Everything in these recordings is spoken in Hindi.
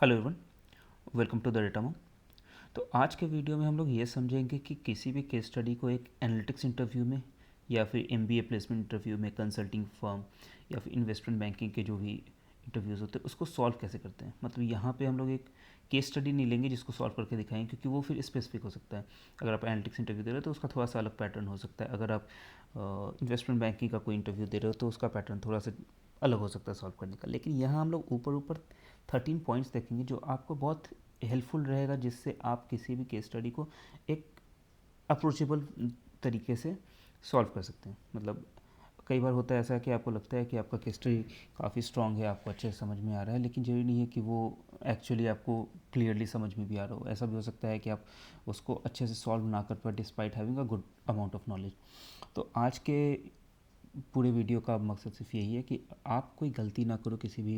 Hello everyone, welcome to the डेटामो। तो आज के वीडियो में हम लोग ये समझेंगे कि किसी भी केस स्टडी को एक एनालिटिक्स इंटरव्यू में या फिर एमबीए प्लेसमेंट इंटरव्यू में, कंसल्टिंग फर्म या फिर इन्वेस्टमेंट बैंकिंग के जो भी इंटरव्यूज़ होते हैं उसको सॉल्व कैसे करते हैं। मतलब यहाँ पे हम लोग एक केस स्टडी नहीं लेंगे जिसको सॉल्व करके दिखाएंगे, क्योंकि वो फिर स्पेसिफिक हो सकता है। अगर आप एनालिटिक्स इंटरव्यू दे रहे हो तो उसका थोड़ा सा अलग पैटर्न हो सकता है। अगर आप इन्वेस्टमेंट बैंकिंग का कोई इंटरव्यू दे रहे हो तो उसका पैटर्न थोड़ा सा अलग हो सकता है सॉल्व करने का। लेकिन यहाँ हम लोग ऊपर ऊपर 13 पॉइंट्स देखेंगे जो आपको बहुत हेल्पफुल रहेगा, जिससे आप किसी भी केस स्टडी को एक अप्रोचेबल तरीके से सॉल्व कर सकते हैं। मतलब कई बार होता है ऐसा कि आपको लगता है कि आपका केस स्टडी काफ़ी स्ट्रांग है, आपको अच्छे से समझ में आ रहा है, लेकिन जरूरी नहीं है कि वो एक्चुअली आपको क्लियरली समझ में भी आ रहा हो। ऐसा भी हो सकता है कि आप उसको अच्छे से सॉल्व ना कर पाए despite having a good amount of knowledge. तो आज के पूरे वीडियो का मकसद सिर्फ यही है कि आप कोई गलती ना करो किसी भी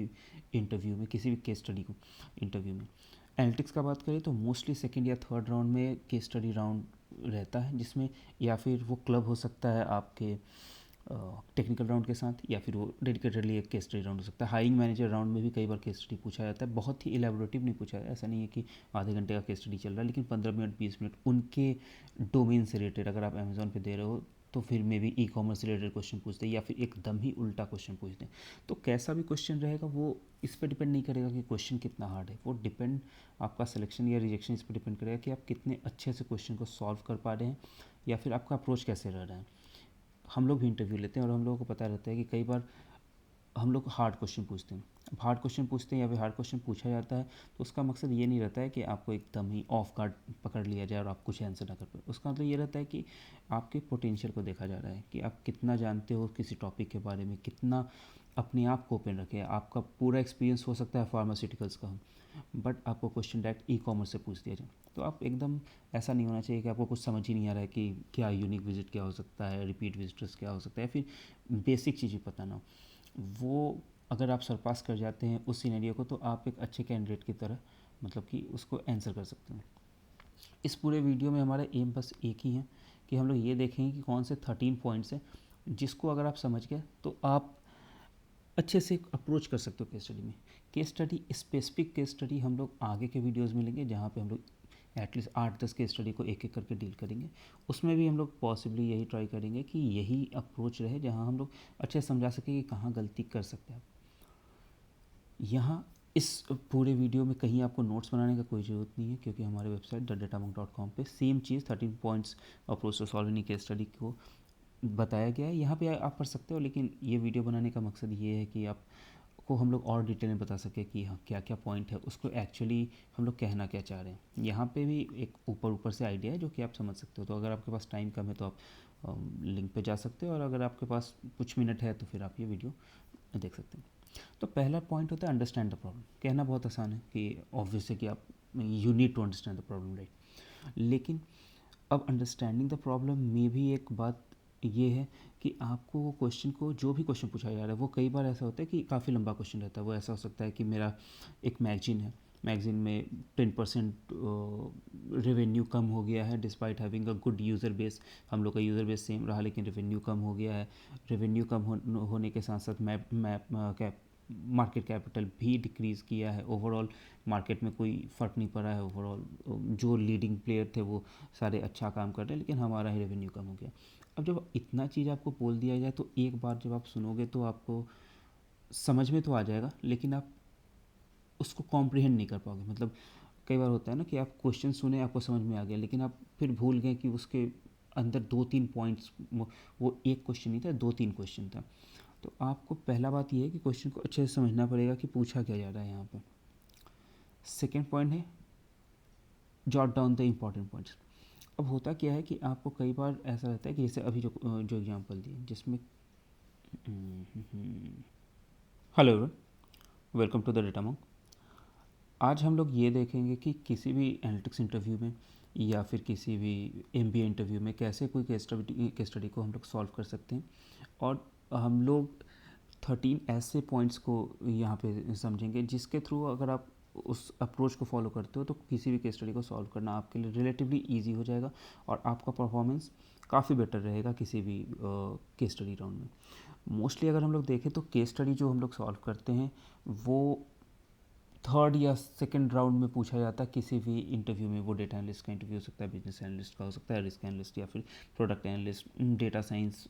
इंटरव्यू में, किसी भी केस स्टडी को इंटरव्यू में। एनालिटिक्स का बात करें तो मोस्टली सेकंड या थर्ड राउंड में केस स्टडी राउंड रहता है, जिसमें या फिर वो क्लब हो सकता है आपके टेक्निकल राउंड के साथ, या फिर वो डेडिकेटेडली एक केस स्टडी राउंड हो सकता है। हायरिंग मैनेजर राउंड में भी कई बार केस स्टडी पूछा जाता है, बहुत ही इलेबोरेटिव नहीं पूछा जाता है। ऐसा नहीं है कि आधे घंटे का केस स्टडी चल रहा है, लेकिन 15 मिनट 20 मिनट उनके डोमेन से रिलेटेड। अगर आप अमेजोन पे दे रहे हो तो फिर मे भी ई कॉमर्स से रिलेटेड क्वेश्चन पूछते हैं, या फिर एकदम ही उल्टा क्वेश्चन पूछते हैं। तो कैसा भी क्वेश्चन रहेगा वो इस पर डिपेंड नहीं करेगा कि क्वेश्चन कितना हार्ड है। वो डिपेंड, आपका सिलेक्शन या रिजेक्शन इस पर डिपेंड करेगा कि आप कितने अच्छे से क्वेश्चन को सॉल्व कर पा रहे हैं, या फिर आपका अप्रोच कैसे रह रहा है। हम लोग भी इंटरव्यू लेते हैं और हम लोगों को पता रहता है कि कई बार हम लोग हार्ड क्वेश्चन पूछते हैं। अब हार्ड क्वेश्चन पूछते हैं या फिर हार्ड क्वेश्चन पूछा जाता है तो उसका मकसद ये नहीं रहता है कि आपको एकदम ही ऑफ गार्ड पकड़ लिया जाए और आप कुछ आंसर ना कर पाए। उसका मतलब ये रहता है कि आपके पोटेंशियल को देखा जा रहा है कि आप कितना जानते हो किसी टॉपिक के बारे में, कितना अपने आप को ओपन रखे। आपका पूरा एक्सपीरियंस हो सकता है फार्मास्यूटिकल्स का, बट आपको क्वेश्चन डायरेक्ट ई कॉमर्स से पूछ दिया जाए तो आप एकदम, ऐसा नहीं होना चाहिए कि आपको कुछ समझ ही नहीं आ रहा है कि क्या यूनिक विजिट क्या हो सकता है, रिपीट विजिटर्स क्या हो सकता है, फिर बेसिक चीज़ें पता ना हो। वो अगर आप सरपास कर जाते हैं उस सिनेरियो को तो आप एक अच्छे कैंडिडेट की तरह मतलब कि उसको आंसर कर सकते हैं। इस पूरे वीडियो में हमारा एम बस एक ही है कि हम लोग ये देखेंगे कि कौन से 13 पॉइंट्स हैं जिसको अगर आप समझ गए तो आप अच्छे से अप्रोच कर सकते हो केस स्टडी में। Case study, specific case study हम लोग आगे के वीडियोस में लेंगे, जहाँ पे हम लोग एटलीस्ट 8-10 केस स्टडी को एक एक करके डील करेंगे। उसमें भी हम लोग पॉसिबली यही ट्राई करेंगे कि यही अप्रोच रहे, जहाँ हम लोग अच्छे से समझा सकें कि कहाँ गलती कर सकते हैं। यहाँ इस पूरे वीडियो में कहीं आपको नोट्स बनाने का कोई ज़रूरत नहीं है, क्योंकि हमारे वेबसाइट thedatamong.com पे सेम चीज़ 13 points approach to solve any case study को बताया गया है। यहाँ पे आप पढ़ सकते हो, लेकिन ये वीडियो बनाने का मकसद ये है कि आपको हम लोग और डिटेल में बता सकें कि हाँ क्या क्या पॉइंट है, उसको एक्चुअली हम लोग कहना क्या चाह रहे हैं। यहाँ पे भी एक ऊपर ऊपर से आइडिया है जो कि आप समझ सकते हो। तो अगर आपके पास टाइम कम है तो आप लिंक पे जा सकते हो, और अगर आपके पास कुछ मिनट है तो फिर आप ये वीडियो देख सकते हैं। तो पहला पॉइंट होता है अंडरस्टैंड द प्रॉब्लम। कहना बहुत आसान है कि ऑब्वियस है कि आप you need to understand the problem, right. लेकिन अब अंडरस्टैंडिंग द प्रॉब्लम में भी एक बात ये है कि आपको वो क्वेश्चन को, जो भी क्वेश्चन पूछा जा रहा है, वो कई बार ऐसा होता है कि काफ़ी लंबा क्वेश्चन रहता है। वो ऐसा हो सकता है कि मेरा एक मैगजीन है, मैगजीन में 10% रेवेन्यू कम हो गया है despite having a good user base. हम लोग का यूज़र बेस सेम रहा लेकिन रेवेन्यू कम हो गया है। रेवेन्यू कम होने के साथ साथ मार्केट कैपिटल भी डिक्रीज़ किया है। ओवरऑल मार्केट में कोई फ़र्क नहीं पड़ा है। ओवरऑल जो लीडिंग प्लेयर थे वो सारे अच्छा काम कर रहे हैं, लेकिन हमारा ही रेवेन्यू कम हो गया। अब जब इतना चीज़ आपको बोल दिया जाए तो एक बार जब आप सुनोगे तो आपको समझ में तो आ जाएगा, लेकिन आप उसको कॉम्प्रिहेंड नहीं कर पाओगे। मतलब कई बार होता है ना कि आप क्वेश्चन सुने, आपको समझ में आ गया, लेकिन आप फिर भूल गए कि उसके अंदर 2-3 पॉइंट्स, वो एक क्वेश्चन नहीं था, 2-3 क्वेश्चन था। तो आपको पहला बात ये है कि क्वेश्चन को अच्छे से समझना पड़ेगा कि पूछा क्या जा रहा है यहाँ पर। सेकेंड पॉइंट है jot down the important points. अब होता क्या है कि आपको कई बार ऐसा रहता है कि जैसे अभी जो एग्जांपल दिए जिसमें hello everyone, welcome to the डेटामोंग। आज हम लोग ये देखेंगे कि किसी भी एनालिटिक्स इंटरव्यू में या फिर किसी भी एमबीए इंटरव्यू में कैसे कोई केस स्टडी को हम लोग सॉल्व कर सकते हैं। और हम लोग 13 ऐसे पॉइंट्स को यहाँ पे समझेंगे जिसके थ्रू अगर आप उस अप्रोच को फॉलो करते हो तो किसी भी केस स्टडी को सॉल्व करना आपके लिए रिलेटिवली ईजी हो जाएगा, और आपका परफॉर्मेंस काफ़ी बेटर रहेगा किसी भी केस स्टडी राउंड में। मोस्टली अगर हम लोग देखें तो केस स्टडी जो हम लोग सॉल्व करते हैं वो थर्ड या सेकंड राउंड में पूछा जाता है किसी भी इंटरव्यू में। वो डेटा एनालिस्ट का इंटरव्यू हो सकता है, बिजनेस एनालिस्ट का हो सकता है, रिस्क एनालिस्ट या फिर प्रोडक्ट एनालिस्ट, डेटा साइंस,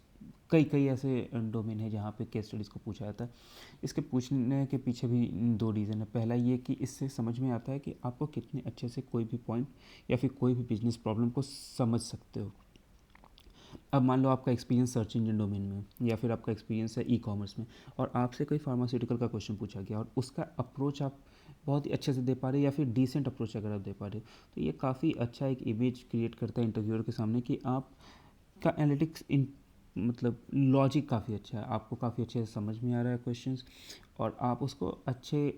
कई कई ऐसे डोमेन है जहाँ पे केस स्टडीज़ को पूछा जाता है। इसके पूछने के पीछे भी दो रीज़न है। पहला ये कि इससे समझ में आता है कि आपको कितने अच्छे से कोई भी पॉइंट या फिर कोई भी बिजनेस प्रॉब्लम को समझ सकते हो। अब मान लो आपका एक्सपीरियंस सर्च इंजन डोमेन में या फिर आपका एक्सपीरियंस है ई कॉमर्स में, और आपसे कोई फार्मास्यूटिकल का क्वेश्चन पूछा गया और उसका अप्रोच आप बहुत ही अच्छे से दे पा रहे हो या फिर डिसेंट अप्रोच अगर आप दे पा रहे हो, तो ये काफ़ी अच्छा एक इमेज क्रिएट करता है इंटरव्यूअर के सामने कि आपका एनालिटिक्स इन मतलब लॉजिक काफ़ी अच्छा है, आपको काफ़ी अच्छे से समझ में आ रहा है क्वेश्चंस, और आप उसको अच्छे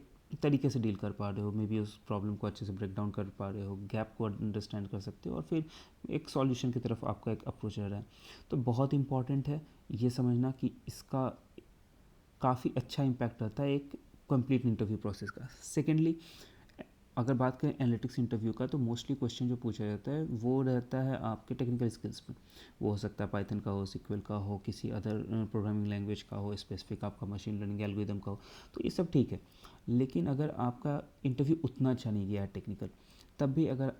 तरीके से डील कर पा रहे हो, मे बी उस प्रॉब्लम को अच्छे से ब्रेक डाउन कर पा रहे हो, गैप को अंडरस्टैंड कर सकते हो, और फिर एक सॉल्यूशन की तरफ आपका एक अप्रोच रह रहा है। तो बहुत इंपॉर्टेंट है ये समझना कि इसका काफ़ी अच्छा इम्पैक्ट रहता है एक कंप्लीट इंटरव्यू प्रोसेस का। सेकेंडली, अगर बात करें एनालिटिक्स इंटरव्यू का, तो मोस्टली क्वेश्चन जो पूछा जाता है वो रहता है आपके टेक्निकल स्किल्स पे। वो हो सकता है पाइथन का हो, सिक्वल का हो, किसी अदर प्रोग्रामिंग लैंग्वेज का हो, स्पेसिफिक आपका मशीन लर्निंग एल्गोरिदम का हो, तो ये सब ठीक है। लेकिन अगर आपका इंटरव्यू उतना अच्छा नहीं गया है टेक्निकल, तब भी अगर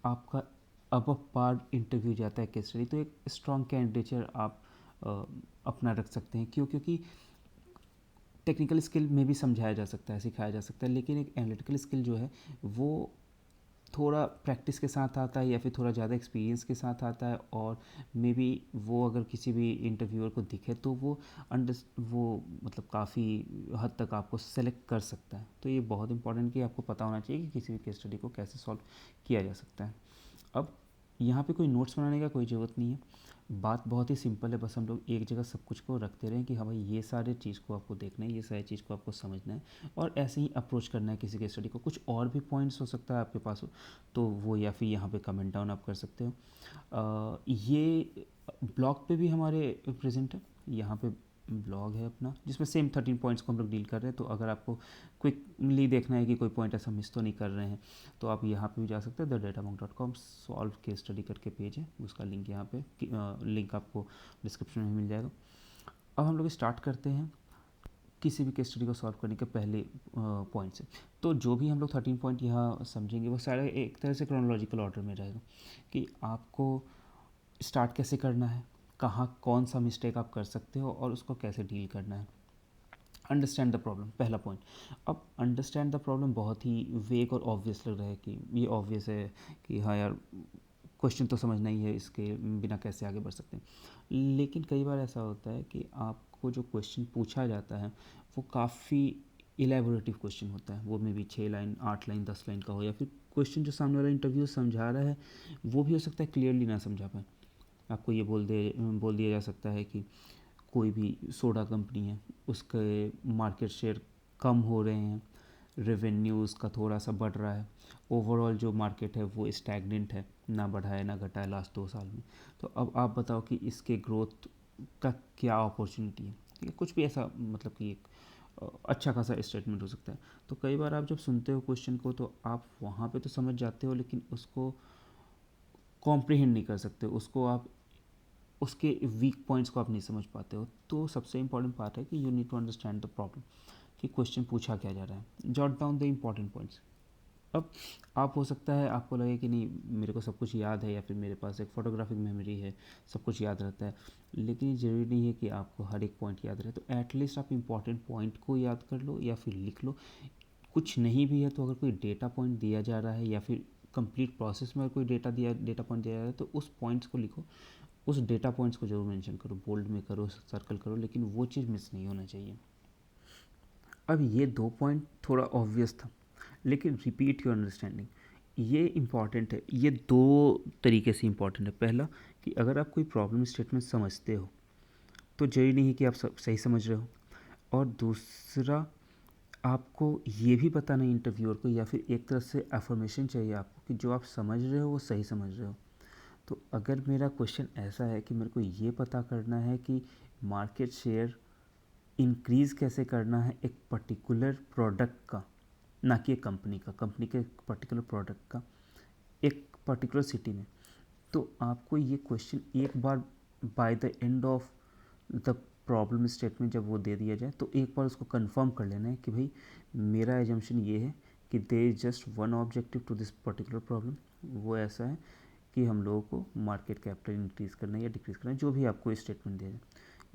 आपका अब पार इंटरव्यू जाता है केस स्टडी, तो एक स्ट्रॉन्ग कैंडिडेचर आप अपना रख सकते हैं। क्यों? क्योंकि टेक्निकल स्किल में भी समझाया जा सकता है, सिखाया जा सकता है, लेकिन एक एनालिटिकल स्किल जो है वो थोड़ा प्रैक्टिस के साथ आता है या फिर थोड़ा ज़्यादा एक्सपीरियंस के साथ आता है, और मे बी वो अगर किसी भी इंटरव्यूअर को दिखे तो वो मतलब काफ़ी हद तक आपको सेलेक्ट कर सकता है। तो ये बहुत इंपॉर्टेंट कि आपको पता होना चाहिए कि किसी भी केस स्टडी को कैसे सॉल्व किया जा सकता है। अब यहाँ पे कोई नोट्स बनाने का कोई ज़रूरत नहीं है, बात बहुत ही सिंपल है। बस हम लोग एक जगह सब कुछ को रखते रहें कि हाँ भाई ये सारे चीज़ को आपको देखना है, ये सारी चीज़ को आपको समझना है, और ऐसे ही अप्रोच करना है किसी के स्टडी को। कुछ और भी पॉइंट्स हो सकता है आपके पास हो तो वो या फिर यहाँ पे कमेंट डाउन आप कर सकते हो। ये ब्लॉग पे भी हमारे प्रेजेंट है, यहाँ पे ब्लॉग है अपना जिसमें सेम 13 पॉइंट्स को हम लोग डील कर रहे हैं। तो अगर आपको क्विकली देखना है कि कोई पॉइंट ऐसा मिस तो नहीं कर रहे हैं, तो आप यहाँ पे भी जा सकते हैं। thedatamong.com सॉल्व केस स्टडी करके पेज है, उसका लिंक यहाँ पे लिंक आपको डिस्क्रिप्शन में मिल जाएगा। अब हम लोग स्टार्ट करते हैं किसी भी केस स्टडी को सॉल्व करने के पहले पॉइंट से। तो जो भी हम लोग 13 पॉइंट यहाँ समझेंगे वो सारे एक तरह से क्रोनोलॉजिकल ऑर्डर में रहेगा कि आपको स्टार्ट कैसे करना है, कहाँ कौन सा मिस्टेक आप कर सकते हो और उसको कैसे डील करना है। अंडरस्टैंड द प्रॉब्लम, पहला पॉइंट। अब अंडरस्टैंड द प्रॉब्लम बहुत ही वेग और ऑब्वियस लग रहा है कि ये ऑब्वियस है कि हाँ यार क्वेश्चन तो समझना ही है, इसके बिना कैसे आगे बढ़ सकते हैं। लेकिन कई बार ऐसा होता है कि आपको जो क्वेश्चन पूछा जाता है वो काफ़ी इलेबोरेटिव क्वेश्चन होता है। वो may be 6 line 8 line 10 line का हो, या फिर क्वेश्चन जो सामने वाला इंटरव्यू समझा रहा है वो भी हो सकता है क्लियरली ना समझा पाए। आपको ये बोल दिया जा सकता है कि कोई भी सोडा कंपनी है, उसके मार्केट शेयर कम हो रहे हैं, रेवेन्यूज़ का थोड़ा सा बढ़ रहा है, ओवरऑल जो मार्केट है वो स्टैगनेंट है, ना बढ़ा है ना घटा है लास्ट 2 साल में। तो अब आप बताओ कि इसके ग्रोथ का क्या अपॉर्चुनिटी है। ठीक है, कुछ भी ऐसा मतलब कि एक अच्छा खासा स्टेटमेंट हो सकता है। तो कई बार आप जब सुनते हो क्वेश्चन को तो आप वहाँ पे तो समझ जाते हो, लेकिन उसको कॉम्प्रिहेंड नहीं कर सकते, उसको आप उसके वीक पॉइंट्स को आप नहीं समझ पाते हो। तो सबसे इंपॉर्टेंट पार्ट है कि you need to understand the problem, कि क्वेश्चन पूछा क्या जा रहा है। Jot down the important points. अब आप हो सकता है आपको लगे कि नहीं मेरे को सब कुछ याद है, या फिर मेरे पास एक फ़ोटोग्राफिक मेमोरी है, सब कुछ याद रहता है, लेकिन ये ज़रूरी नहीं है कि आपको हर एक पॉइंट याद रहे। तो एटलीस्ट आप इम्पॉर्टेंट पॉइंट को याद कर लो या फिर लिख लो। कुछ नहीं भी है तो अगर कोई डेटा पॉइंट दिया जा रहा है या फिर कंप्लीट प्रोसेस में अगर कोई डेटा पॉइंट दिया जा रहा है तो उस पॉइंट्स को लिखो, उस डेटा पॉइंट्स को जरूर मेंशन करो, बोल्ड में करो, सर्कल करो, लेकिन वो चीज़ मिस नहीं होना चाहिए। अब ये 2 पॉइंट थोड़ा ऑब्वियस था, लेकिन रिपीट योर अंडरस्टैंडिंग ये इम्पॉर्टेंट है। ये 2 तरीके से इम्पॉर्टेंट है। पहला कि अगर आप कोई प्रॉब्लम स्टेटमेंट समझते हो तो जरूरी नहीं है कि आप सही समझ रहे हो, और दूसरा आपको ये भी बताना है इंटरव्यूअर को, या फिर एक तरह से अफर्मेशन चाहिए आपको कि जो आप समझ रहे हो वो सही समझ रहे हो। तो अगर मेरा क्वेश्चन ऐसा है कि मेरे को ये पता करना है कि मार्केट शेयर इंक्रीज़ कैसे करना है एक पर्टिकुलर प्रोडक्ट का, ना कि एक कंपनी के पर्टिकुलर प्रोडक्ट का एक पर्टिकुलर सिटी में, तो आपको ये क्वेश्चन एक बार by the end of the problem statement जब वो दे दिया जाए तो एक बार उसको कंफर्म कर लेना है कि भाई मेरा एजम्पशन ये है कि there is just one objective to this particular problem, वो ऐसा है कि हम लोगों को मार्केट कैपिटल इंक्रीज़ करना है या डिक्रीज़ करना है, जो भी आपको स्टेटमेंट दिया जाए,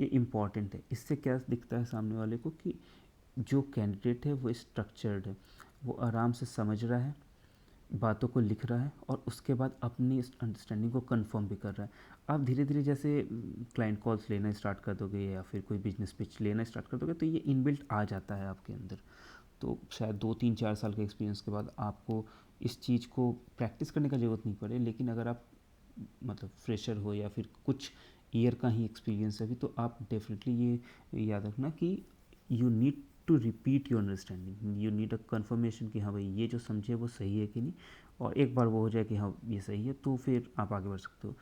ये इम्पॉर्टेंट है। इससे क्या दिखता है सामने वाले को कि जो कैंडिडेट है वो स्ट्रक्चर्ड है, वो आराम से समझ रहा है, बातों को लिख रहा है और उसके बाद अपनी अंडरस्टैंडिंग को कंफर्म भी कर रहा है। आप धीरे धीरे जैसे क्लाइंट कॉल्स लेना स्टार्ट कर दोगे या फिर कोई बिजनेस पिच लेना स्टार्ट कर दोगे तो ये इनबिल्ट आ जाता है आपके अंदर। तो शायद 2 3 4 साल के एक्सपीरियंस के बाद आपको इस चीज़ को प्रैक्टिस करने का ज़रूरत नहीं पड़े, लेकिन अगर आप मतलब फ्रेशर हो या फिर कुछ ईयर का ही एक्सपीरियंस है अभी, तो आप डेफिनेटली ये याद रखना कि you need to repeat your understanding, you need a confirmation कि हाँ भाई ये जो समझे वो सही है कि नहीं, और एक बार वो हो जाए कि हाँ ये सही है तो फिर आप आगे बढ़ सकते हो।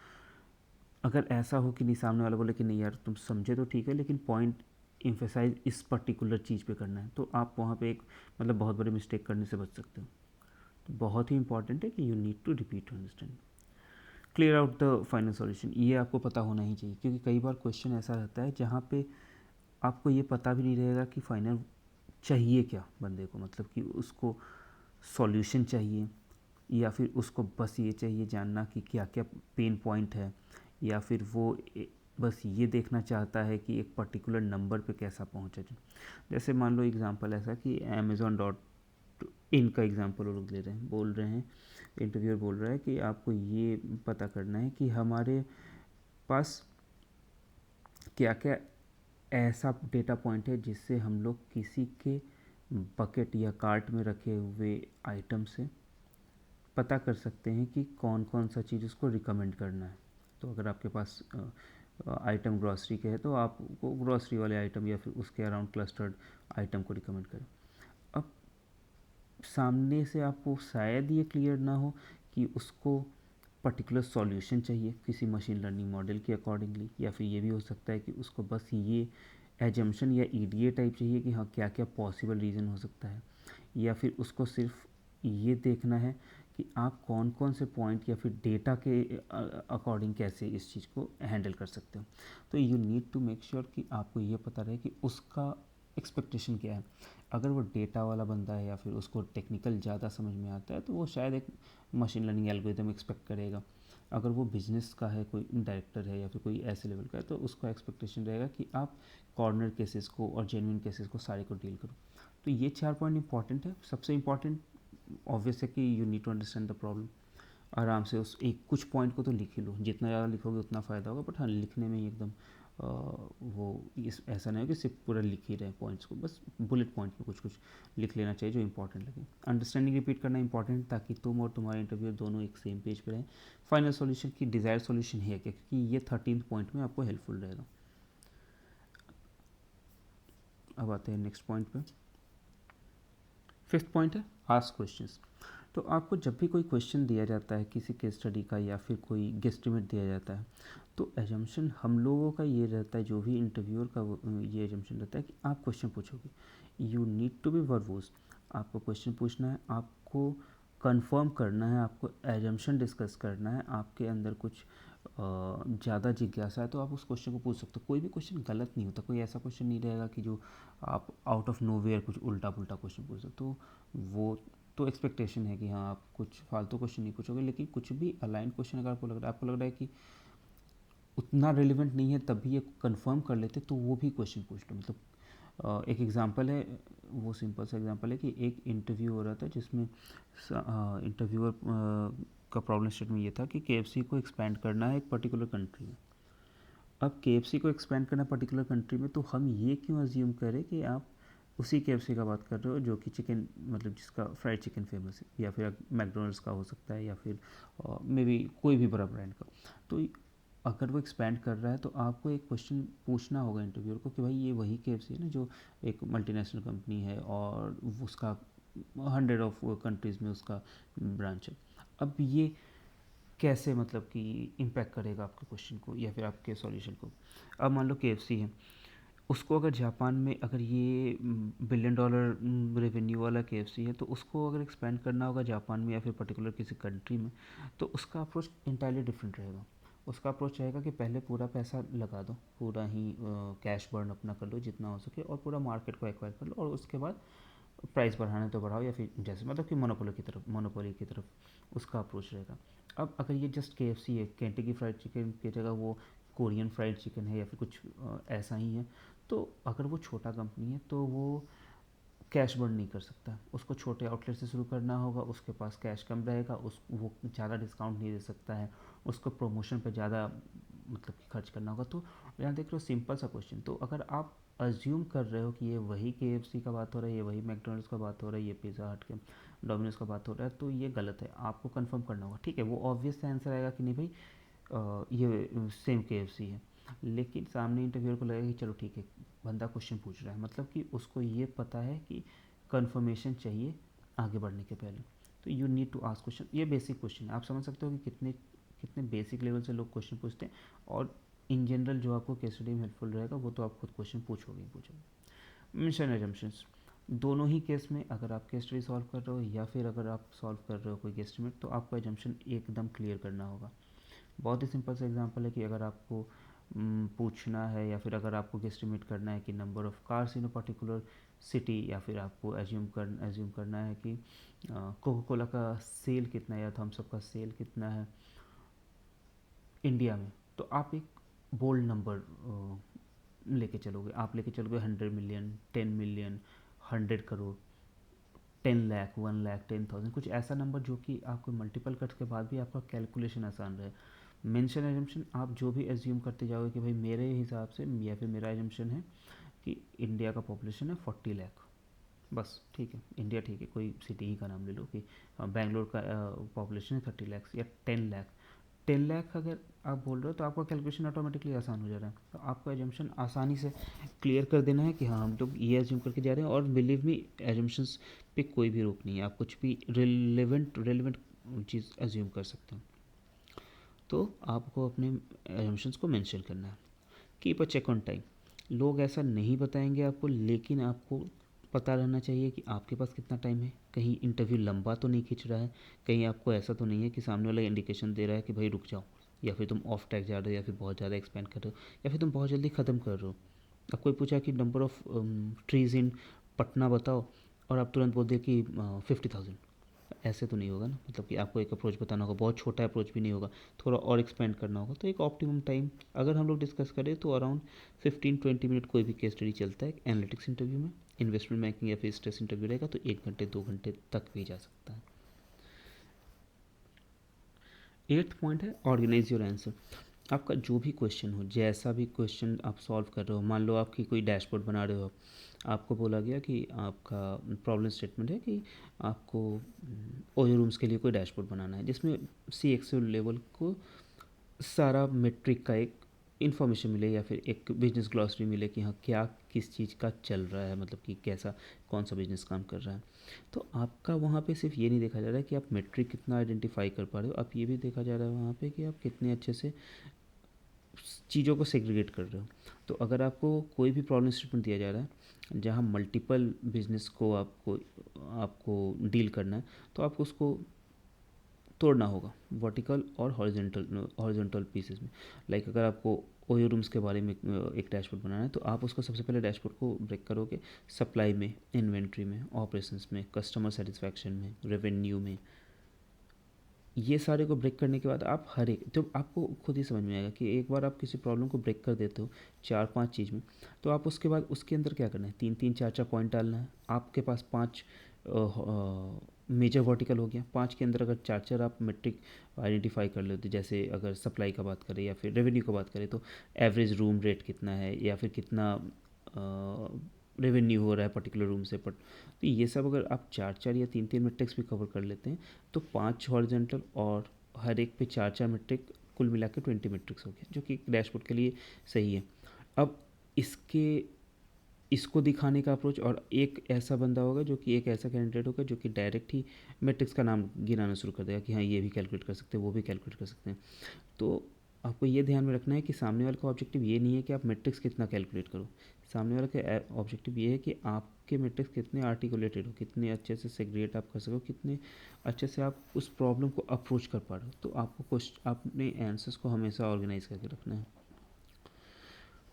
अगर ऐसा हो कि नहीं, सामने वाला बोले कि नहीं यार तुम समझे तो ठीक है लेकिन पॉइंट इम्फेसाइज इस पर्टिकुलर चीज़ पे करना है, तो आप वहाँ पे एक मतलब बहुत बड़ी मिस्टेक करने से बच सकते हो। तो बहुत ही इंपॉर्टेंट है कि you need to repeat understand, clear out the final solution, ये आपको पता होना ही चाहिए, क्योंकि कई बार क्वेश्चन ऐसा रहता है जहाँ पे आपको ये पता भी नहीं रहेगा कि फाइनल चाहिए क्या बंदे को, मतलब कि उसको सॉल्यूशन चाहिए या फिर उसको बस ये चाहिए जानना कि क्या क्या पेन पॉइंट है, या फिर वो बस ये देखना चाहता है कि एक पर्टिकुलर नंबर पे कैसा पहुंचा जाए। जैसे मान लो एग्जांपल ऐसा कि Amazon.in का एग्जांपल वो लोग ले रहे हैं, बोल रहे हैं, इंटरव्यूअर बोल रहा है कि आपको ये पता करना है कि हमारे पास क्या क्या ऐसा डेटा पॉइंट है जिससे हम लोग किसी के बकेट या कार्ट में रखे हुए आइटम से पता कर सकते हैं कि कौन कौन सा चीज़ उसको रिकमेंड करना है। तो अगर आपके पास आइटम ग्रॉसरी के है तो आपको ग्रॉसरी वाले आइटम या फिर उसके अराउंड क्लस्टर्ड आइटम को रिकमेंड करें। अब सामने से आपको शायद ये क्लियर ना हो कि उसको पर्टिकुलर सॉल्यूशन चाहिए किसी मशीन लर्निंग मॉडल के अकॉर्डिंगली, या फिर ये भी हो सकता है कि उसको बस ये एजम्पशन या ईडीए टाइप चाहिए कि हाँ क्या क्या पॉसिबल रीज़न हो सकता है, या फिर उसको सिर्फ ये देखना है कि आप कौन कौन से पॉइंट या फिर डेटा के अकॉर्डिंग कैसे इस चीज़ को हैंडल कर सकते हो। तो you need to make sure कि आपको ये पता रहे कि उसका एक्सपेक्टेशन क्या है। अगर वो डेटा वाला बंदा है या फिर उसको टेक्निकल ज़्यादा समझ में आता है तो वो शायद एक मशीन लर्निंग एल्गोरिथम एक्सपेक्ट करेगा। अगर वो बिजनेस का है, कोई डायरेक्टर है या फिर कोई ऐसे लेवल का है, तो उसका एक्सपेक्टेशन रहेगा कि आप कॉर्नर केसेस को और जेन्युइन केसेस को सारे को डील करो। तो ये 4 पॉइंट इंपॉर्टेंट है। सबसे इंपॉर्टेंट ऑब्वियस है कि you need to understand the problem. आराम से उस एक कुछ पॉइंट को तो लिख ही लो, जितना ज़्यादा लिखोगे उतना फ़ायदा होगा, बट हाँ लिखने में ही एकदम वो इस ऐसा नहीं हो कि सिर्फ पूरा लिख ही रहे पॉइंट्स को, बस बुलेट पॉइंट में कुछ कुछ लिख लेना चाहिए जो इंपॉर्टेंट लगे। अंडरस्टैंडिंग रिपीट करना इंपॉर्टेंट, ताकि तुम और तुम्हारे इंटरव्यू दोनों एक सेम पेज पे रहें। फाइनल सॉल्यूशन की डिज़ायर सॉल्यूशन है क्या, क्योंकि ये 13th पॉइंट में आपको हेल्पफुल रहेगा। अब आते हैं नेक्स्ट पॉइंट पे। 5th पॉइंट है आस्क क्वेश्चंस। तो आपको जब भी कोई क्वेश्चन दिया जाता है किसी केस स्टडी का या फिर कोई गेस्टिमेट दिया जाता है, तो एजम्पशन हम लोगों का ये रहता है, जो भी इंटरव्यूअर का ये एजम्पशन रहता है कि आप क्वेश्चन पूछोगे। You need to be verbose, आपको क्वेश्चन पूछना है, आपको कंफर्म करना है, आपको एजम्पशन डिस्कस करना है, आपके अंदर कुछ ज़्यादा जिज्ञासा है तो आप उस क्वेश्चन को पूछ सकते हो। कोई भी क्वेश्चन गलत नहीं होता, कोई ऐसा क्वेश्चन नहीं रहेगा कि जो आप आउट ऑफ नोवेयर कुछ उल्टा पुल्टा क्वेश्चन पूछ सकते हो। वो तो एक्सपेक्टेशन है कि हाँ आप कुछ फालतू क्वेश्चन नहीं पूछोगे, लेकिन कुछ भी अलाइन क्वेश्चन अगर आपको लग रहा है कि उतना रेलिवेंट नहीं है तब भी ये कंफर्म कर लेते, तो वो भी क्वेश्चन पूछ लो। मतलब एक एग्जांपल है, वो सिंपल सा एग्जांपल है कि एक इंटरव्यू हो रहा था जिसमें इंटरव्यूअर का प्रॉब्लम स्टेटमेंट ये था कि KFC को एक्सपैंड करना है एक पर्टिकुलर कंट्री में। अब KFC को एक्सपैंड करना पर्टिकुलर कंट्री में, तो हम ये क्यों अज्यूम करें कि आप उसी KFC का बात कर रहे हो जो कि चिकन, मतलब जिसका फ्राइड चिकन फेमस है, या फिर मैकडोनल्ड्स का हो सकता है, या फिर मे बी कोई भी बड़ा ब्रांड का। तो अगर वो एक्सपैंड कर रहा है तो आपको एक क्वेश्चन पूछना होगा इंटरव्यूअर को कि भाई ये वही KFC है ना जो एक मल्टीनेशनल कंपनी है और उसका 100 ऑफ कंट्रीज़ में उसका ब्रांच है। अब ये कैसे मतलब कि इम्पैक्ट करेगा आपके क्वेश्चन को या फिर आपके सॉल्यूशन को। अब मान लो KFC है, उसको अगर जापान में, अगर ये $1 बिलियन रेवेन्यू वाला KFC है, तो उसको अगर एक्सपेंड करना होगा जापान में या फिर पर्टिकुलर किसी कंट्री में, तो उसका अप्रोच इंटायरली डिफरेंट रहेगा। उसका अप्रोच रहेगा कि पहले पूरा पैसा लगा दो, पूरा ही कैश बर्न अपना कर लो जितना हो सके, और पूरा मार्केट को एक्वायर कर लो, और उसके बाद प्राइस बढ़ाना है तो बढ़ाओ, या फिर जैसे मतलब कि मोनोपोली की तरफ उसका अप्रोच रहेगा। अब अगर ये जस्ट KFC है, केंटकी फ्राइड चिकन की जगह वो कोरियन फ्राइड चिकन है या फिर कुछ ऐसा ही है, तो अगर वो छोटा कंपनी है तो वो कैश बर्न नहीं कर सकता, उसको छोटे आउटलेट से शुरू करना होगा, उसके पास कैश कम रहेगा, उस वो ज़्यादा डिस्काउंट नहीं दे सकता है, उसको प्रमोशन पे ज़्यादा मतलब कि खर्च करना होगा। तो यहाँ देख रहे हो सिंपल सा क्वेश्चन, तो अगर आप अज्यूम कर रहे हो कि ये वही KFC का बात हो रहा है, ये वही मैकडोनल्ड्स का बात हो रहा है, ये पिज़्ज़ा हट के डोमिनोज का बात हो रहा है, तो ये गलत है, आपको कंफर्म करना होगा। ठीक है, वो ऑब्वियस आंसर आएगा कि नहीं भाई ये सेम KFC है, लेकिन सामने इंटरव्यूअर को लगेगा कि चलो ठीक है, बंदा क्वेश्चन पूछ रहा है, मतलब कि उसको ये पता है कि कंफर्मेशन चाहिए आगे बढ़ने के पहले। तो you need to ask question, ये बेसिक क्वेश्चन है, आप समझ सकते हो कि कितने कितने बेसिक लेवल से लोग क्वेश्चन पूछते हैं। और इन जनरल जो आपको केस स्टडी में हेल्पफुल रहेगा वो तो आप खुद क्वेश्चन पूछोगे ही पूछोगे। मिशन एजम्पशंस, दोनों ही केस में अगर आप केस स्टडी सॉल्व कर रहे हो या फिर अगर आप सॉल्व कर रहे हो कोई गेस्टिमेट, तो आपको एजम्पशन एकदम क्लियर करना होगा। बहुत ही सिंपल सा एग्जांपल है कि अगर आपको पूछना है या फिर अगर आपको गेस्टिमेट करना है कि number of cars in a particular city, या फिर आपको एज्यूम करना है कि कोका कोला का सेल कितना है या थम्स अप का सेल कितना है इंडिया में, तो आप एक बोल्ड नंबर लेके चलोगे, आप लेके चलोगे 100 मिलियन, 10 मिलियन, 100 करोड़, 10 लाख, 1 लाख, 10,000, कुछ ऐसा नंबर जो कि आपको मल्टीपल कट्स के बाद भी आपका कैलकुलेशन आसान रहे। मेंशन एजम्पशन, आप जो भी एज्यूम करते जाओगे कि भाई मेरे हिसाब से या फिर मेरा एजम्पशन है कि इंडिया का पॉपुलेशन है 40 लाख, बस ठीक है, इंडिया ठीक है, कोई सिटी ही का नाम ले लो कि बैंगलोर का पॉपुलेशन है 30 लाख या 10 लाख। 10 लाख अगर आप बोल रहे हो तो आपका कैलकुलेशन ऑटोमेटिकली आसान हो जा रहा है, तो आपको एजम्पशन आसानी से क्लियर कर देना है कि हाँ हम लोग ये एज्यूम करके जा रहे हैं। और बिलीव मी, एजम्पशंस पे कोई भी रोक नहीं है, आप कुछ भी रेलिवेंट चीज़ एज्यूम कर सकते हो। तो आपको अपने एजम्पशंस को मेंशन करना है। Keep a check on time, लोग ऐसा नहीं बताएंगे आपको, लेकिन आपको पता रहना चाहिए कि आपके पास कितना टाइम है, कहीं इंटरव्यू लंबा तो नहीं खींच रहा है, कहीं आपको ऐसा तो नहीं है कि सामने वाला इंडिकेशन दे रहा है कि भाई रुक जाओ, या फिर तुम ऑफ ट्रैक जा रहे हो, या फिर बहुत ज़्यादा एक्सपेंड कर रहे हो, या फिर तुम बहुत जल्दी ख़त्म कर रहे हो। अब कोई पूछा कि नंबर ऑफ़ ट्रीज़ इन पटना बताओ, और आप तुरंत बोल दे कि 50,000, ऐसे तो नहीं होगा ना, मतलब कि आपको एक अप्रोच बताना होगा, बहुत छोटा अप्रोच भी नहीं होगा, थोड़ा और एक्सपेंड करना होगा। तो एक ऑप्टिमम टाइम अगर हम लोग डिस्कस करें तो अराउंड 15-20 मिनट कोई भी केस स्टडी चलता है एनालिटिक्स इंटरव्यू में। इन्वेस्टमेंट बैंकिंग या फिर स्ट्रेस इंटरव्यू रहेगा तो 1 घंटे 2 घंटे तक भी जा सकता है। 8th पॉइंट है ऑर्गेनाइज योर आंसर। आपका जो भी क्वेश्चन हो, जैसा भी क्वेश्चन आप सॉल्व कर रहे हो, मान लो आपकी कोई डैशबोर्ड बना रहे हो, आपको बोला गया कि आपका प्रॉब्लम स्टेटमेंट है कि आपको ओयो रूम्स के लिए कोई डैशबोर्ड बनाना है जिसमें CXO लेवल को सारा मेट्रिक का एक इन्फॉर्मेशन मिले, या फिर एक बिजनेस ग्लॉसरी मिले कि हाँ क्या किस चीज़ का चल रहा है, मतलब कि कैसा कौन सा बिजनेस काम कर रहा है। तो आपका वहाँ पे सिर्फ ये नहीं देखा जा रहा है कि आप मेट्रिक कितना आइडेंटिफाई कर पा रहे हो, आप ये भी देखा जा रहा है वहाँ पे कि आप कितने अच्छे से चीज़ों को सेग्रीगेट कर रहे हो। तो अगर आपको कोई भी प्रॉब्लम स्टेटमेंट दिया जा रहा है जहाँ मल्टीपल बिजनेस को आपको आपको डील करना है, तो आपको उसको तोड़ना होगा वर्टिकल और हॉरिजॉन्टल पीसेस में। लाइक अगर आपको ओयो रूम्स के बारे में एक डैशबोर्ड बनाना है, तो आप उसको सबसे पहले डैशबोर्ड को ब्रेक करोगे सप्लाई में, इन्वेंट्री में, ऑपरेशंस में, कस्टमर सेटिस्फैक्शन में, रेवेन्यू में। ये सारे को ब्रेक करने के बाद आप हर एक, जब आपको खुद ही समझ में आएगा कि एक बार आप किसी प्रॉब्लम को ब्रेक कर देते हो 4-5 चीज़ में, तो आप उसके बाद उसके अंदर क्या करना है, 3-3 4-4 पॉइंट डालना है। आपके पास 5 मेजर वर्टिकल हो गया, 5 के अंदर अगर 4-4 आप मेट्रिक आइडेंटिफाई कर लेते, जैसे अगर सप्लाई का बात करें या फिर रेवेन्यू का बात करें तो एवरेज रूम रेट कितना है, या फिर कितना रेवेन्यू हो रहा है पर्टिकुलर रूम से। तो ये सब अगर आप 4-4 या 3-3 मेट्रिक्स भी कवर कर लेते हैं, तो 5 हॉरिजॉन्टल और हर एक पे 4-4 मेट्रिक, कुल मिला के 20 मेट्रिक्स हो गया, जो कि डैशबोर्ड के लिए सही है। अब इसके इसको दिखाने का अप्रोच, और एक ऐसा बंदा होगा जो कि एक ऐसा कैंडिडेट होगा जो कि डायरेक्ट ही मैट्रिक्स का नाम गिनाना शुरू कर देगा कि हाँ ये भी कैलकुलेट कर सकते हैं, वो भी कैलकुलेट कर सकते हैं। तो आपको ये ध्यान में रखना है कि सामने वाले का ऑब्जेक्टिव ये नहीं है कि आप मैट्रिक्स कितना कैलकुलेट करो, सामने वाले का ऑब्जेक्टिव ये है कि आपके मैट्रिक्स कितने आर्टिकुलेटेड हो, कितने अच्छे से सेग्रीगेट आप कर सको, कितने अच्छे से आप उस प्रॉब्लम को अप्रोच कर पा रहे हो। तो आपको अपने आंसर्स को हमेशा ऑर्गेनाइज करके रखना है।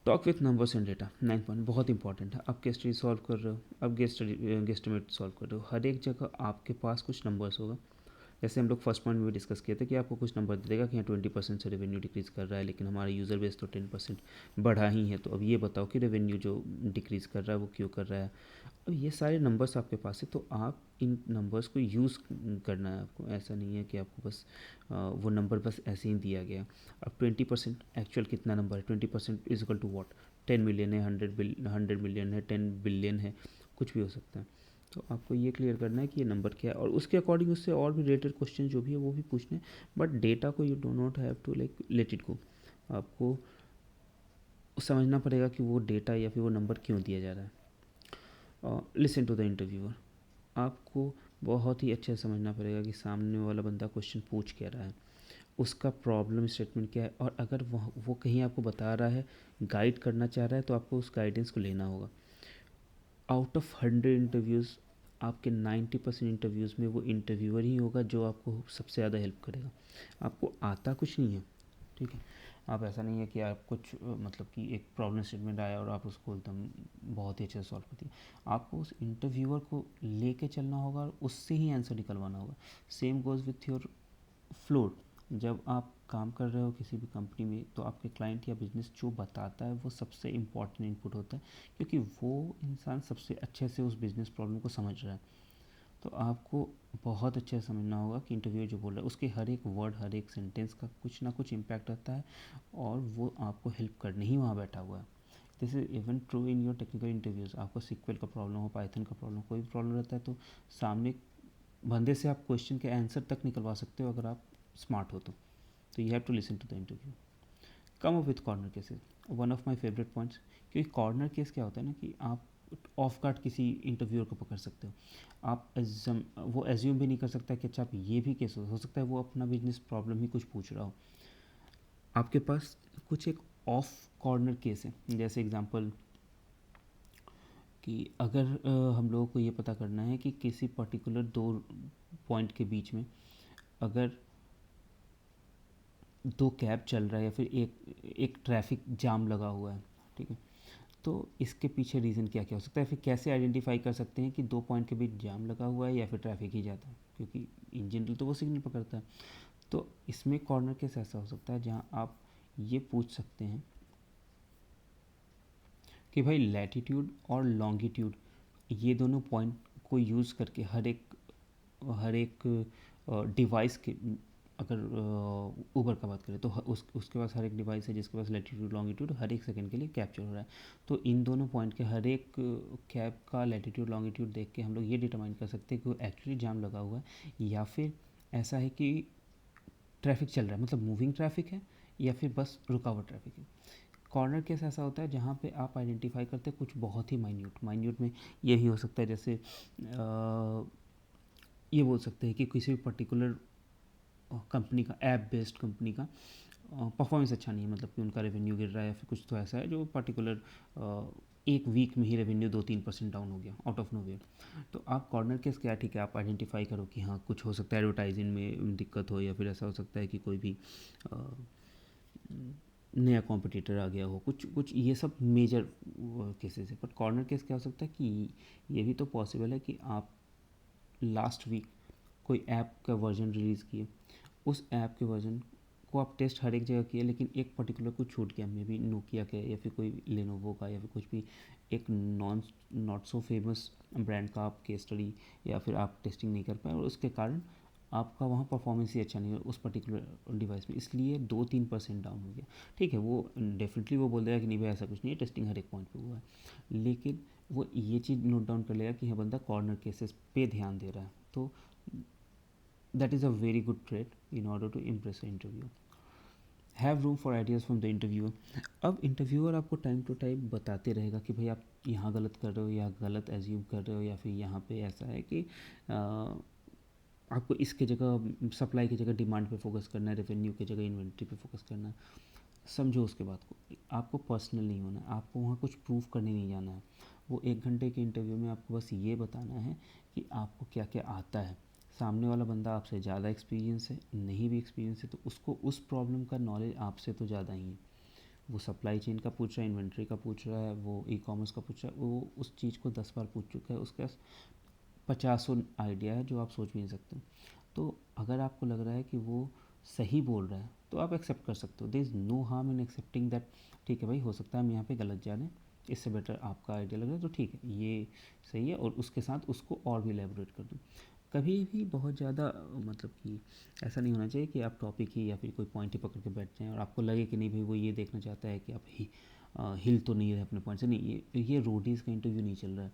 Talk with numbers and data 9 point बहुत इंपॉर्टेंट है। आप केस स्टडी सॉल्व कर रहे हो, अब गेस्टिमेट सॉल्व कर रहे हो, हर एक जगह आपके पास कुछ नंबर्स होगा। जैसे हम लोग फर्स्ट पॉइंट में डिस्कस किए थे कि आपको कुछ नंबर दे देगा कि हाँ 20% से रेवेन्यू डिक्रीज़ कर रहा है, लेकिन हमारा यूज़र बेस तो 10% बढ़ा ही है। तो अब ये बताओ कि रेवेन्यू जो डिक्रीज़ कर रहा है वो क्यों कर रहा है। अब ये सारे नंबर्स आपके पास है, तो आप इन नंबर्स को यूज़ करना है आपको। ऐसा नहीं है कि आपको बस वो नंबर बस ऐसे ही दिया गया। अब 20% एक्चुअल कितना नंबर है, 20% is equal to what, 10 million है, 100 मिलियन है, 10 बिलियन है, कुछ भी हो सकता है। तो आपको ये क्लियर करना है कि ये नंबर क्या है, और उसके अकॉर्डिंग उससे और भी रिलेटेड क्वेश्चन जो भी है वो भी पूछने हैं। बट डेटा को you do not have to like let it go. आपको समझना पड़ेगा कि वो डेटा या फिर वो नंबर क्यों दिया जा रहा है। Listen to the interviewer. आपको बहुत ही अच्छे से समझना पड़ेगा कि सामने वाला बंदा क्वेश्चन पूछ क्या रहा है, उसका प्रॉब्लम स्टेटमेंट क्या है, और अगर वो कहीं आपको बता रहा है, गाइड करना चाह रहा है, तो आपको उस गाइडेंस को लेना होगा। आउट ऑफ 100 इंटरव्यूज़ आपके 90% इंटरव्यूज़ में वो इंटरव्यूअर ही होगा जो आपको सबसे ज़्यादा हेल्प करेगा। आपको आता कुछ नहीं है, ठीक है। आप ऐसा नहीं है कि आप कुछ मतलब कि एक प्रॉब्लम स्टेटमेंट आया और आप उसको एकदम बहुत ही अच्छे से सॉल्व कर दिए। आपको उस इंटरव्यूअर को लेके चलना होगा और उससे ही आंसर निकलवाना होगा। Same goes with your float. जब आप काम कर रहे हो किसी भी कंपनी में, तो आपके क्लाइंट या बिजनेस जो बताता है वो सबसे इम्पॉर्टेंट इनपुट होता है, क्योंकि वो इंसान सबसे अच्छे से उस बिज़नेस प्रॉब्लम को समझ रहा है। तो आपको बहुत अच्छे से समझना होगा कि इंटरव्यू जो बोल रहा है उसके हर एक वर्ड, हर एक सेंटेंस का कुछ ना कुछ इम्पैक्ट रहता है, और वो आपको हेल्प करने ही वहाँ बैठा हुआ है। This is even true in your technical interviews. आपको सिक्वल का प्रॉब्लम हो, पाइथन का प्रॉब्लम, कोई भी प्रॉब्लम रहता है, तो सामने बंदे से आप क्वेश्चन के आंसर तक निकलवा सकते हो अगर आप स्मार्ट हो तो you have to listen to the interview. Come up with corner cases, one of my favourite points. क्योंकि कॉर्नर केस क्या होता है ना कि आप ऑफ गार्ड किसी इंटरव्यूअर को पकड़ सकते हो। आप वो एज्यूम भी नहीं कर सकता कि अच्छा आप ये भी केस हो सकता है वो अपना बिजनेस प्रॉब्लम ही कुछ पूछ रहा हो। आपके पास कुछ एक ऑफ कॉर्नर केस है, जैसे एग्जांपल कि अगर हम लोगों को ये पता करना है कि किसी पर्टिकुलर दो पॉइंट के बीच में अगर दो कैब चल रहा है या फिर एक ट्रैफिक जाम लगा हुआ है, ठीक है, तो इसके पीछे रीज़न क्या क्या हो सकता है, फिर कैसे आइडेंटिफाई कर सकते हैं कि दो पॉइंट के बीच जाम लगा हुआ है या फिर ट्रैफिक ही जाता है, क्योंकि इन जनरल तो वो सिग्नल पकड़ता है। तो इसमें कॉर्नर केस ऐसा हो सकता है जहाँ आप ये पूछ सकते हैं कि भाई लैटिट्यूड और लॉन्गिट्यूड, ये दोनों पॉइंट को यूज़ करके हर एक डिवाइस के, अगर ऊबर का बात करें तो उसके पास हर एक डिवाइस है जिसके पास लैटिट्यूड लॉन्गिट्यूड हर एक सेकंड के लिए कैप्चर हो रहा है। तो इन दोनों पॉइंट के हर एक कैब का लैटिट्यूड लॉन्गिट्यूड देख के हम लोग ये डिटरमाइन कर सकते हैं कि वो एक्चुअली जाम लगा हुआ है या फिर ऐसा है कि ट्रैफिक चल रहा है, मतलब मूविंग ट्रैफिक है, या फिर बस रुका हुआ ट्रैफिक है। कॉर्नर केस ऐसा होता है जहाँ पे आप आइडेंटिफाई करते हैं कुछ बहुत ही माइन्यूट में ये भी हो सकता है, जैसे ये बोल सकते हैं कि किसी भी पर्टिकुलर कंपनी का, ऐप बेस्ड कंपनी का परफॉर्मेंस अच्छा नहीं है, मतलब कि उनका रेवेन्यू गिर रहा है या फिर कुछ तो ऐसा है जो पर्टिकुलर एक वीक में ही रेवेन्यू 2-3% डाउन हो गया आउट ऑफ नोवेयर। तो आप कॉर्नर केस क्या, ठीक है, आप आइडेंटिफाई करो कि हाँ कुछ हो सकता है एडवर्टाइजिंग में दिक्कत हो, या फिर ऐसा हो सकता है कि कोई भी नया कॉम्पिटिटर आ गया हो, कुछ कुछ ये सब मेजर केसेस है। बट कॉर्नर केस क्या हो सकता है कि ये भी तो पॉसिबल है कि आप लास्ट वीक कोई ऐप का वर्जन रिलीज़ किए, उस ऐप के वर्जन को आप टेस्ट हर एक जगह किए, लेकिन एक पर्टिकुलर को छूट गया, मे बी नोकिया का या फिर कोई लेनोवो का या फिर कुछ भी एक नॉट सो फेमस ब्रांड का आप केस स्टडी या फिर आप टेस्टिंग नहीं कर पाए, और उसके कारण आपका वहाँ परफॉर्मेंस ही अच्छा नहीं है उस पर्टिकुलर डिवाइस में, इसलिए 2-3% डाउन हो गया। ठीक है, वो डेफिनेटली वो बोल देगा कि नहीं भाई ऐसा कुछ नहीं है, टेस्टिंग हर एक पॉइंट पे हुआ है, लेकिन वो ये चीज़ नोट डाउन कर लेगा कि यह बंदा कॉर्नर केसेस पे ध्यान दे रहा है। तो that is a very good trade in order to impress interview. Have room for ideas from the interviewer. अब इंटरव्यूअर आपको टाइम टू टाइम बताते रहेगा कि भाई आप यहाँ गलत कर रहे हो, या गलत एज्यूम कर रहे हो, या फिर यहाँ पे ऐसा है कि आपको इसके जगह सप्लाई की जगह डिमांड पे फोकस करना है, रेवेन्यू की जगह इन्वेंट्री पे फोकस करना है। समझो उसके बात को, आपको पर्सनल नहीं होना है, आपको वहाँ कुछ प्रूव करने नहीं जाना है। वो 1 घंटे के इंटरव्यू में आपको बस ये बताना है कि आपको क्या क्या आता है। सामने वाला बंदा आपसे ज़्यादा एक्सपीरियंस है, नहीं भी एक्सपीरियंस है, तो उसको उस प्रॉब्लम का नॉलेज आपसे तो ज़्यादा ही है। वो सप्लाई चेन का पूछ रहा है, इन्वेंट्री का पूछ रहा है, वो ई कॉमर्स का पूछ रहा है, वो उस चीज़ को 10 बार पूछ चुका है, उसके पास 50 आइडिया है जो आप सोच भी नहीं सकते। तो अगर आपको लग रहा है कि वो सही बोल रहा है तो आप एक्सेप्ट कर सकते हो, there is no harm in accepting that. ठीक है भाई, हो सकता है हम यहाँ पे गलत जा रहे हैं, इससे बेटर आपका आइडिया लग रहा है तो ठीक है, ये सही है, और उसके साथ उसको और भी एलेबोरेट कर दूँ। कभी भी बहुत ज़्यादा मतलब कि ऐसा नहीं होना चाहिए कि आप टॉपिक ही या फिर कोई पॉइंट ही पकड़ के बैठ जाएँ और आपको लगे कि नहीं भाई वो ये देखना चाहता है कि आप हिल तो नहीं रहे अपने पॉइंट से। नहीं, ये रोडीज़ का इंटरव्यू नहीं चल रहा है,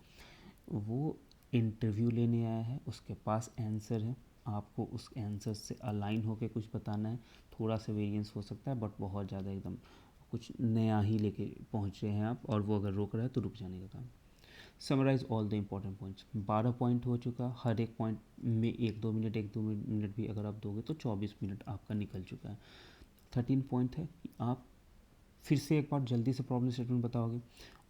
वो इंटरव्यू लेने आया है, उसके पास आंसर है, आपको उस आंसर से अलाइन होकर कुछ बताना है। थोड़ा सा वेरिएंस हो सकता है बट बहुत ज़्यादा एकदम कुछ नया ही लेके पहुँच रहे हैं आप, और वो अगर रोक रहा है तो रुक जाने का काम। Summarise all the important points, 12 point हो चुका, हर एक पॉइंट में 1-2 मिनट भी अगर आप दोगे तो 24 मिनट आपका निकल चुका है। 13 पॉइंट है कि आप फिर से एक बार जल्दी से प्रॉब्लम स्टेटमेंट बताओगे,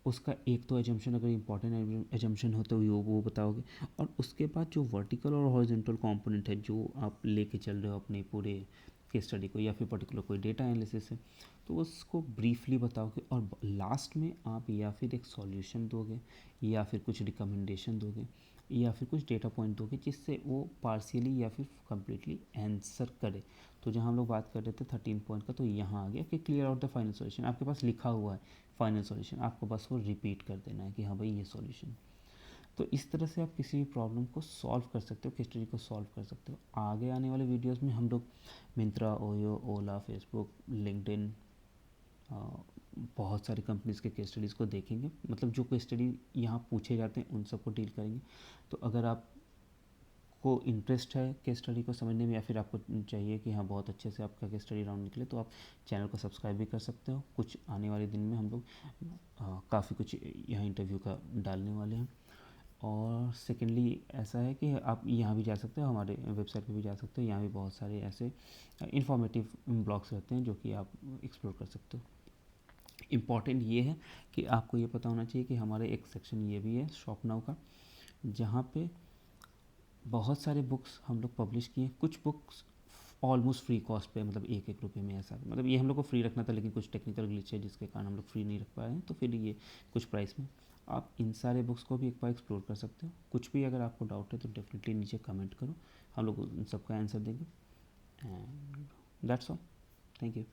उसका एक तो एजम्पशन अगर इंपॉर्टेंट एजम्पशन हो तो वो बताओगे, और उसके बाद जो वर्टिकल और हॉरिजॉन्टल कंपोनेंट है जो आप लेके चल रहे हो अपने पूरे केस स्टडी को, या फिर पर्टिकुलर कोई डेटा एनालिसिस है, तो उसको ब्रीफली बताओगे, और लास्ट में आप या फिर एक सॉल्यूशन दोगे, या फिर कुछ रिकमेंडेशन दोगे, या फिर कुछ डेटा पॉइंट दोगे जिससे वो पार्शियली या फिर कम्प्लीटली आंसर करे। तो जहाँ हम लोग बात कर रहे थे 13 पॉइंट का, तो यहाँ आ गया कि clear out the final solution, आपके पास लिखा हुआ है फाइनल सॉल्यूशन, आपको बस वो रिपीट कर देना है कि हाँ भाई ये सॉल्यूशन। तो इस तरह से आप किसी भी प्रॉब्लम को सॉल्व कर सकते हो, केस स्टडी को सॉल्व कर सकते हो। आगे आने वाले वीडियोस में हम लोग मिंत्रा, ओयो, ओला, फेसबुक, लिंक्डइन, बहुत सारी कंपनीज़ के केस स्टडीज़ को देखेंगे, मतलब जो केस स्टडी यहाँ पूछे जाते हैं उन सबको डील करेंगे। तो अगर आप को इंटरेस्ट है केस स्टडी को समझने में, या फिर आपको चाहिए कि हाँ बहुत अच्छे से आपका केस स्टडी राउंड निकले, तो आप चैनल को सब्सक्राइब भी कर सकते हो। कुछ आने वाले दिन में हम लोग काफ़ी कुछ यहाँ इंटरव्यू का डालने वाले हैं। और सेकेंडली ऐसा है कि आप यहाँ भी जा सकते हो, हमारे वेबसाइट पे भी जा सकते हो, यहाँ भी बहुत सारे ऐसे इंफॉर्मेटिव ब्लॉग्स रहते हैं जो कि आप एक्सप्लोर कर सकते हो। इम्पॉर्टेंट ये है कि आपको ये पता होना चाहिए कि हमारे एक सेक्शन ये भी है शॉप नाउ का, जहाँ पे बहुत सारे बुक्स हम लोग पब्लिश किए, कुछ बुक्स ऑलमोस्ट फ्री कॉस्ट पे, मतलब 1-1 रुपये में, ऐसा मतलब ये हम लोग को फ्री रखना था लेकिन कुछ टेक्निकल ग्लिच है जिसके कारण हम लोग फ्री नहीं रख पाए हैं, तो फिर ये कुछ प्राइस में। आप इन सारे बुक्स को भी एक बार एक्सप्लोर कर सकते हो। कुछ भी अगर आपको डाउट है तो डेफिनेटली नीचे कमेंट करो, हम लोग उन सबका आंसर देंगे। And that's all, thank you.